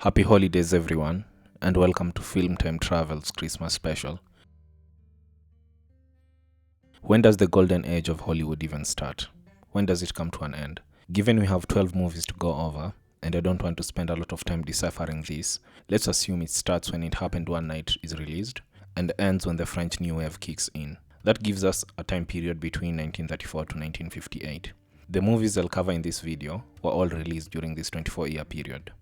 Happy holidays, everyone, and welcome to Film Time Travel's Christmas special. When does the golden age of Hollywood even start? When does it come to an end? Given we have 12 movies to go over, and I don't want to spend a lot of time deciphering this, let's assume it starts when It Happened One Night is released, and ends when the French New Wave kicks in. That gives us a time period between 1934 to 1958. The movies I'll cover in this video were all released during this 24-year period.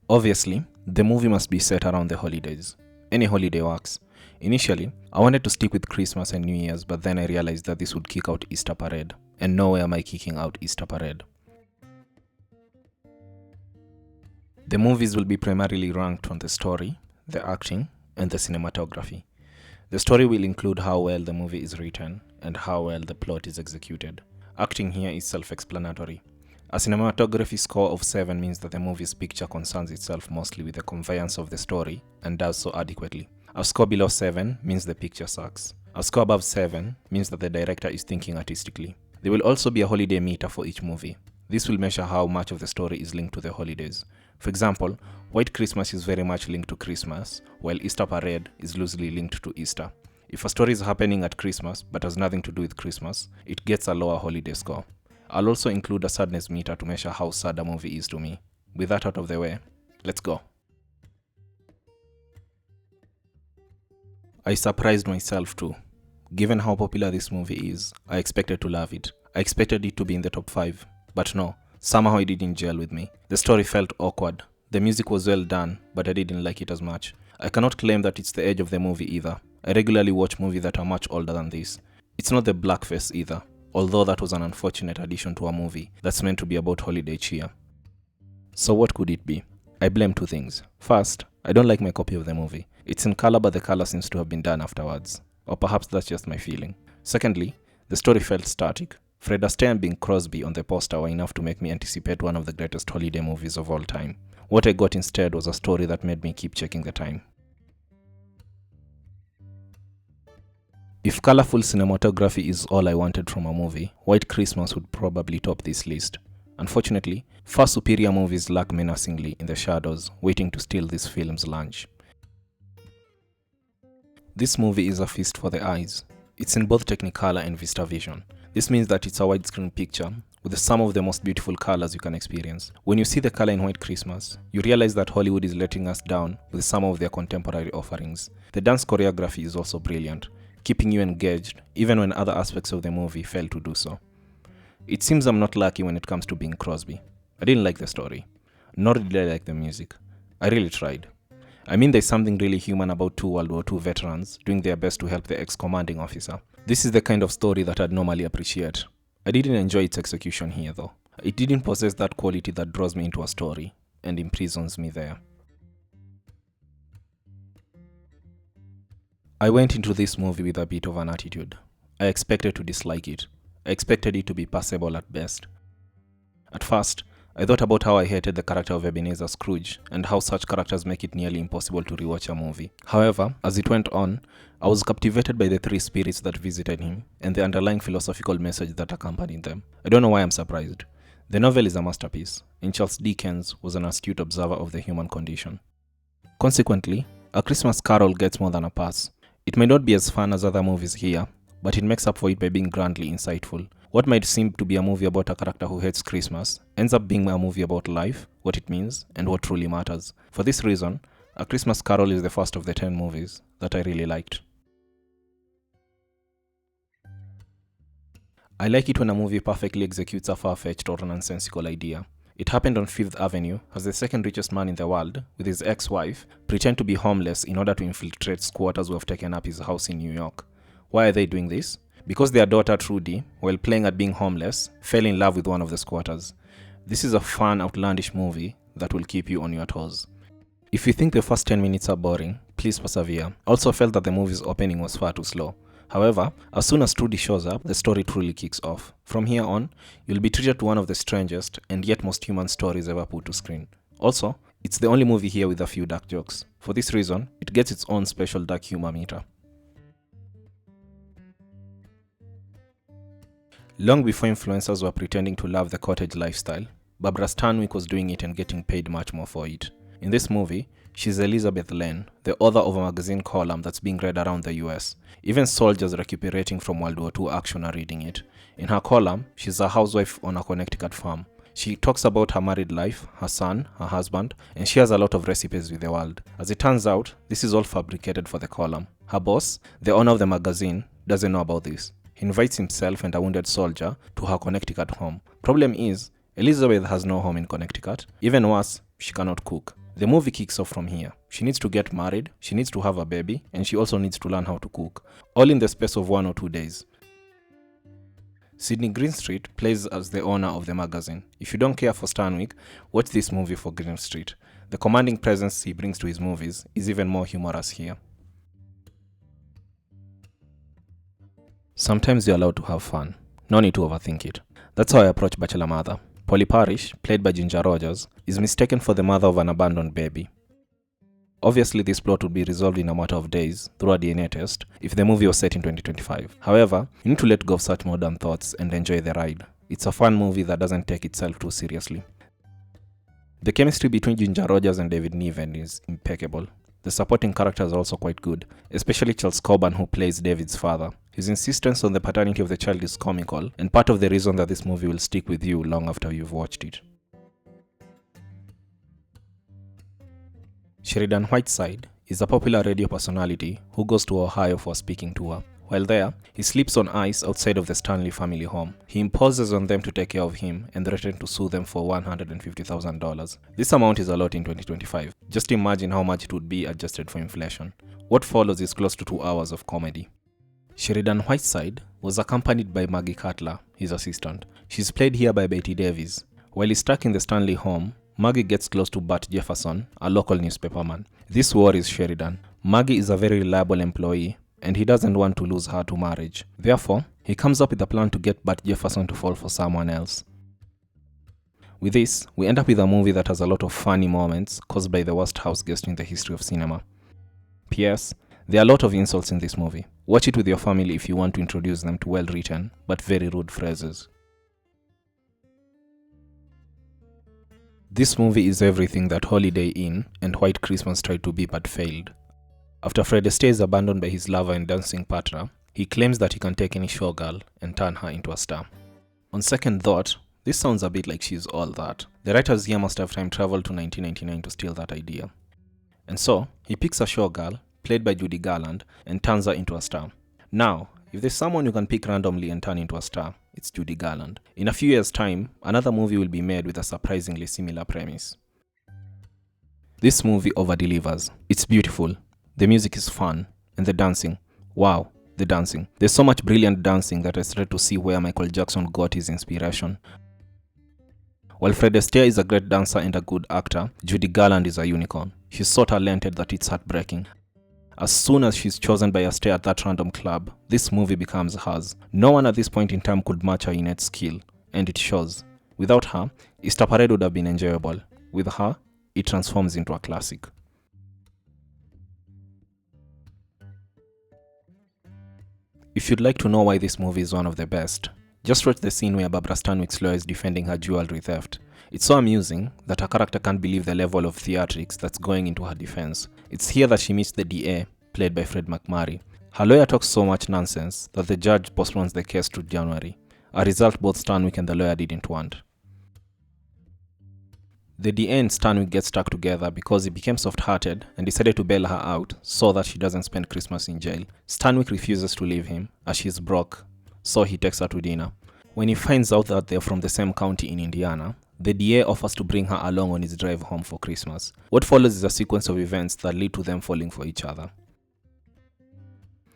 Obviously, the movie must be set around the holidays. Any holiday works. Initially, I wanted to stick with Christmas and New Year's, but then I realized that this would kick out Easter Parade, and nowhere am I kicking out Easter Parade. The movies will be primarily ranked on the story, the acting, and the cinematography. The story will include how well the movie is written and how well the plot is executed. Acting here is self-explanatory. A cinematography score of 7 means that the movie's picture concerns itself mostly with the conveyance of the story and does so adequately. A score below 7 means the picture sucks. A score above 7 means that the director is thinking artistically. There will also be a holiday meter for each movie. This will measure how much of the story is linked to the holidays. For example, White Christmas is very much linked to Christmas, while Easter Parade is loosely linked to Easter. If a story is happening at Christmas but has nothing to do with Christmas, it gets a lower holiday score. I'll also include a sadness meter to measure how sad a movie is to me. With that out of the way, let's go. I surprised myself too. Given how popular this movie is, I expected to love it. I expected it to be in the top 5. But no, somehow it didn't gel with me. The story felt awkward. The music was well done, but I didn't like it as much. I cannot claim that it's the age of the movie either. I regularly watch movies that are much older than this. It's not the blackface either, although that was an unfortunate addition to a movie that's meant to be about holiday cheer. So what could it be? I blame 2 things. First, I don't like my copy of the movie. It's in color, but the color seems to have been done afterwards. Or perhaps that's just my feeling. Secondly, the story felt static. Fred Astaire and Bing Crosby on the poster were enough to make me anticipate one of the greatest holiday movies of all time. What I got instead was a story that made me keep checking the time. If colorful cinematography is all I wanted from a movie, White Christmas would probably top this list. Unfortunately, far superior movies lag menacingly in the shadows, waiting to steal this film's lunch. This movie is a feast for the eyes. It's in both Technicolor and VistaVision. This means that it's a widescreen picture with some of the most beautiful colors you can experience. When you see the color in White Christmas, you realize that Hollywood is letting us down with some of their contemporary offerings. The dance choreography is also brilliant, keeping you engaged even when other aspects of the movie fail to do so. It seems I'm not lucky when it comes to Bing Crosby. I didn't like the story, nor did I like the music. I really tried. I mean, there's something really human about 2 World War II veterans doing their best to help the ex-commanding officer. This is the kind of story that I'd normally appreciate. I didn't enjoy its execution here though. It didn't possess that quality that draws me into a story and imprisons me there. I went into this movie with a bit of an attitude. I expected to dislike it. I expected it to be passable at best. At first, I thought about how I hated the character of Ebenezer Scrooge and how such characters make it nearly impossible to rewatch a movie. However, as it went on, I was captivated by the 3 spirits that visited him and the underlying philosophical message that accompanied them. I don't know why I'm surprised. The novel is a masterpiece, and Charles Dickens was an astute observer of the human condition. Consequently, A Christmas Carol gets more than a pass. It may not be as fun as other movies here, but it makes up for it by being grandly insightful. What might seem to be a movie about a character who hates Christmas ends up being a movie about life, what it means, and what truly matters. For this reason, A Christmas Carol is the first of the 10 movies that I really liked. I like it when a movie perfectly executes a far-fetched or nonsensical idea. It happened on 5th Avenue as the second richest man in the world, with his ex-wife, pretend to be homeless in order to infiltrate squatters who have taken up his house in New York. Why are they doing this? Because their daughter Trudy, while playing at being homeless, fell in love with one of the squatters. This is a fun, outlandish movie that will keep you on your toes. If you think the first 10 minutes are boring, please persevere. I also felt that the movie's opening was far too slow. However, as soon as Trudy shows up, the story truly kicks off. From here on, you'll be treated to one of the strangest and yet most human stories ever put to screen. Also, it's the only movie here with a few dark jokes. For this reason, it gets its own special dark humor meter. Long before influencers were pretending to love the cottage lifestyle, Barbara Stanwyck was doing it and getting paid much more for it. In this movie, she's Elizabeth Lane, the author of a magazine column that's being read around the US. Even soldiers recuperating from World War II action are reading it. In her column, she's a housewife on a Connecticut farm. She talks about her married life, her son, her husband, and shares a lot of recipes with the world. As it turns out, this is all fabricated for the column. Her boss, the owner of the magazine, doesn't know about this. He invites himself and a wounded soldier to her Connecticut home. Problem is, Elizabeth has no home in Connecticut. Even worse, she cannot cook. The movie kicks off from here. She needs to get married, she needs to have a baby, and she also needs to learn how to cook. All in the space of 1 or 2 days. Sydney Greenstreet plays as the owner of the magazine. If you don't care for Stanwyck, watch this movie for Greenstreet. The commanding presence he brings to his movies is even more humorous here. Sometimes you're allowed to have fun. No need to overthink it. That's how I approach Bachelor Mother. Polly Parrish, played by Ginger Rogers, is mistaken for the mother of an abandoned baby. Obviously, this plot would be resolved in a matter of days through a DNA test if the movie was set in 2025. However, you need to let go of such modern thoughts and enjoy the ride. It's a fun movie that doesn't take itself too seriously. The chemistry between Ginger Rogers and David Niven is impeccable. The supporting characters are also quite good, especially Charles Coburn, who plays David's father. His insistence on the paternity of the child is comical, and part of the reason that this movie will stick with you long after you've watched it. Sheridan Whiteside is a popular radio personality who goes to Ohio for a speaking tour. While there, he sleeps on ice outside of the Stanley family home. He imposes on them to take care of him and threatens to sue them for $150,000. This amount is a lot in 2025. Just imagine how much it would be adjusted for inflation. What follows is close to 2 hours of comedy. Sheridan Whiteside was accompanied by Maggie Cutler, his assistant. She's played here by Betty Davis. While he's stuck in the Stanley home, Maggie gets close to Bart Jefferson, a local newspaperman. This worries Sheridan. Maggie is a very reliable employee, and he doesn't want to lose her to marriage. Therefore, he comes up with a plan to get Bart Jefferson to fall for someone else. With this, we end up with a movie that has a lot of funny moments caused by the worst house guest in the history of cinema. P.S. There are a lot of insults in this movie. Watch it with your family if you want to introduce them to well-written but very rude phrases. This movie is everything that Holiday Inn and White Christmas tried to be but failed. After Fred Astaire is abandoned by his lover and dancing partner, he claims that he can take any showgirl and turn her into a star. On second thought, this sounds a bit like She's All That. The writers here must have time traveled to 1999 to steal that idea. And so, he picks a showgirl, played by Judy Garland, and turns her into a star. Now, if there's someone you can pick randomly and turn into a star, it's Judy Garland. In a few years' time, another movie will be made with a surprisingly similar premise. This movie over-delivers. It's beautiful, the music is fun, and the dancing. Wow, the dancing. There's so much brilliant dancing that I started to see where Michael Jackson got his inspiration. While Fred Astaire is a great dancer and a good actor, Judy Garland is a unicorn. She's so talented that it's heartbreaking. As soon as she's chosen by Astaire at that random club, this movie becomes hers. No one at this point in time could match her innate skill, and it shows. Without her, Easter Parade would have been enjoyable. With her, it transforms into a classic. If you'd like to know why this movie is one of the best, just watch the scene where Barbara Stanwyck's lawyer is defending her jewelry theft. It's so amusing that her character can't believe the level of theatrics that's going into her defense. It's here that she meets the DA, played by Fred McMurray. Her lawyer talks so much nonsense that the judge postpones the case to January, a result both Stanwyck and the lawyer didn't want. The DA and Stanwyck get stuck together because he became soft-hearted and decided to bail her out so that she doesn't spend Christmas in jail. Stanwyck refuses to leave him as she's broke, so he takes her to dinner. When he finds out that they're from the same county in Indiana, the DA offers to bring her along on his drive home for Christmas. What follows is a sequence of events that lead to them falling for each other.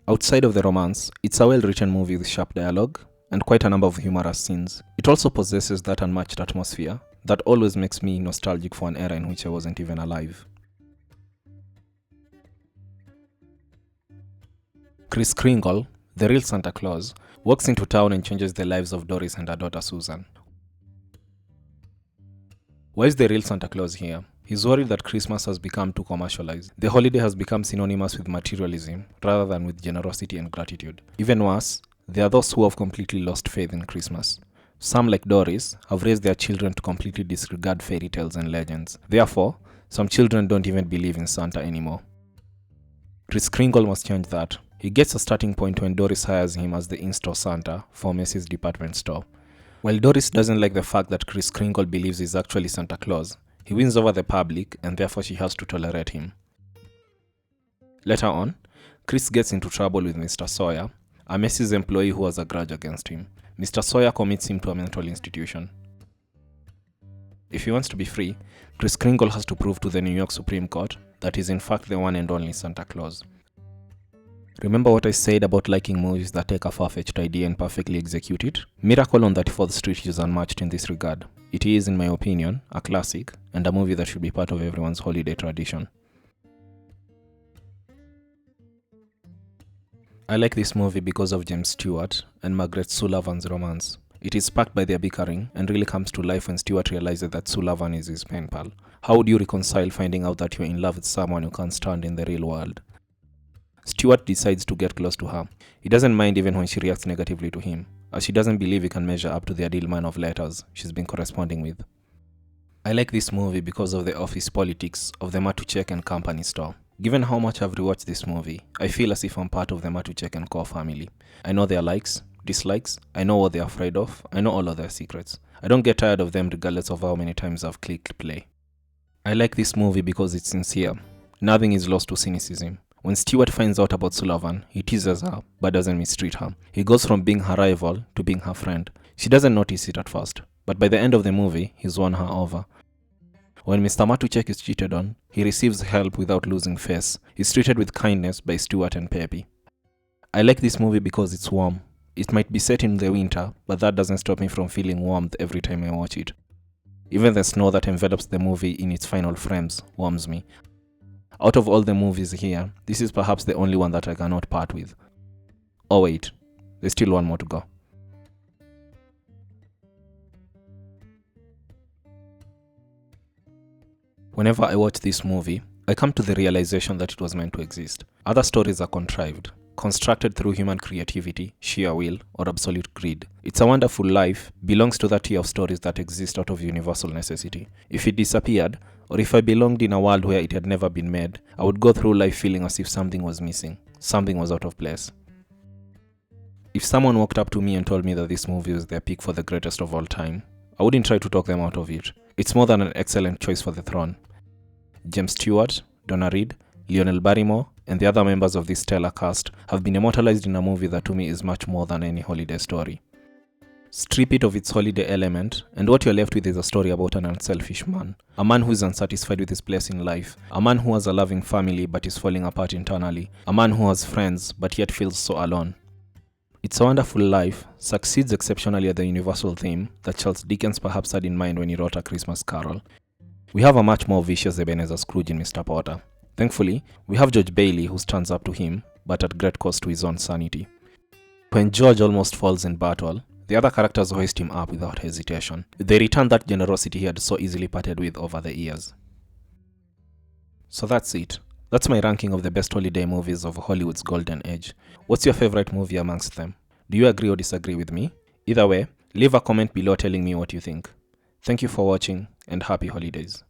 Outside of the romance, it's a well-written movie with sharp dialogue and quite a number of humorous scenes. It also possesses that unmatched atmosphere that always makes me nostalgic for an era in which I wasn't even alive. Kris Kringle, the real Santa Claus, walks into town and changes the lives of Doris and her daughter Susan. Why is the real Santa Claus here? He's worried that Christmas has become too commercialized. The holiday has become synonymous with materialism rather than with generosity and gratitude. Even worse, there are those who have completely lost faith in Christmas. Some, like Doris, have raised their children to completely disregard fairy tales and legends. Therefore, some children don't even believe in Santa anymore. Kris Kringle must change that. He gets a starting point when Doris hires him as the in-store Santa for Macy's department store. While Doris doesn't like the fact that Kris Kringle believes he's actually Santa Claus, he wins over the public and therefore she has to tolerate him. Later on, Kris gets into trouble with Mr. Sawyer, a Macy's employee who has a grudge against him. Mr. Sawyer commits him to a mental institution. If he wants to be free, Kris Kringle has to prove to the New York Supreme Court that he's in fact the one and only Santa Claus. Remember what I said about liking movies that take a far-fetched idea and perfectly execute it? Miracle on 34th Street is unmatched in this regard. It is, in my opinion, a classic and a movie that should be part of everyone's holiday tradition. I like this movie because of James Stewart and Margaret Sullivan's romance. It is sparked by their bickering and really comes to life when Stewart realizes that Sullivan is his pen pal. How would you reconcile finding out that you're in love with someone you can't stand in the real world? Stewart decides to get close to her. He doesn't mind even when she reacts negatively to him, as she doesn't believe he can measure up to the ideal man of letters she's been corresponding with. I like this movie because of the office politics of the Matuchek and Company store. Given how much I've rewatched this movie, I feel as if I'm part of the Matuchek and Co family. I know their likes, dislikes, I know what they're afraid of, I know all of their secrets. I don't get tired of them regardless of how many times I've clicked play. I like this movie because it's sincere. Nothing is lost to cynicism. When Stewart finds out about Sullivan, he teases her, but doesn't mistreat her. He goes from being her rival to being her friend. She doesn't notice it at first, but by the end of the movie, he's won her over. When Mr. Matuchek is cheated on, he receives help without losing face. He's treated with kindness by Stewart and Peppy. I like this movie because it's warm. It might be set in the winter, but that doesn't stop me from feeling warmth every time I watch it. Even the snow that envelops the movie in its final frames warms me. Out of all the movies here, this is perhaps the only one that I cannot part with. Oh wait, there's still one more to go. Whenever I watch this movie, I come to the realization that it was meant to exist. Other stories are contrived, constructed through human creativity, sheer will, or absolute greed. It's a Wonderful Life belongs to that tier of stories that exist out of universal necessity. If it disappeared, or if I belonged in a world where it had never been made, I would go through life feeling as if something was missing, something was out of place. If someone walked up to me and told me that this movie was their pick for the greatest of all time, I wouldn't try to talk them out of it. It's more than an excellent choice for the throne. James Stewart, Donna Reed, Lionel Barrymore, and the other members of this stellar cast have been immortalized in a movie that to me is much more than any holiday story. Strip it of its holiday element, and what you're left with is a story about an unselfish man. A man who is unsatisfied with his place in life. A man who has a loving family but is falling apart internally. A man who has friends but yet feels so alone. It's a Wonderful Life succeeds exceptionally at the universal theme that Charles Dickens perhaps had in mind when he wrote A Christmas Carol. We have a much more vicious Ebenezer Scrooge in Mr. Potter. Thankfully, we have George Bailey who stands up to him, but at great cost to his own sanity. When George almost falls in battle, the other characters hoist him up without hesitation. They return that generosity he had so easily parted with over the years. So that's it. That's my ranking of the best holiday movies of Hollywood's golden age. What's your favorite movie amongst them? Do you agree or disagree with me? Either way, leave a comment below telling me what you think. Thank you for watching and happy holidays.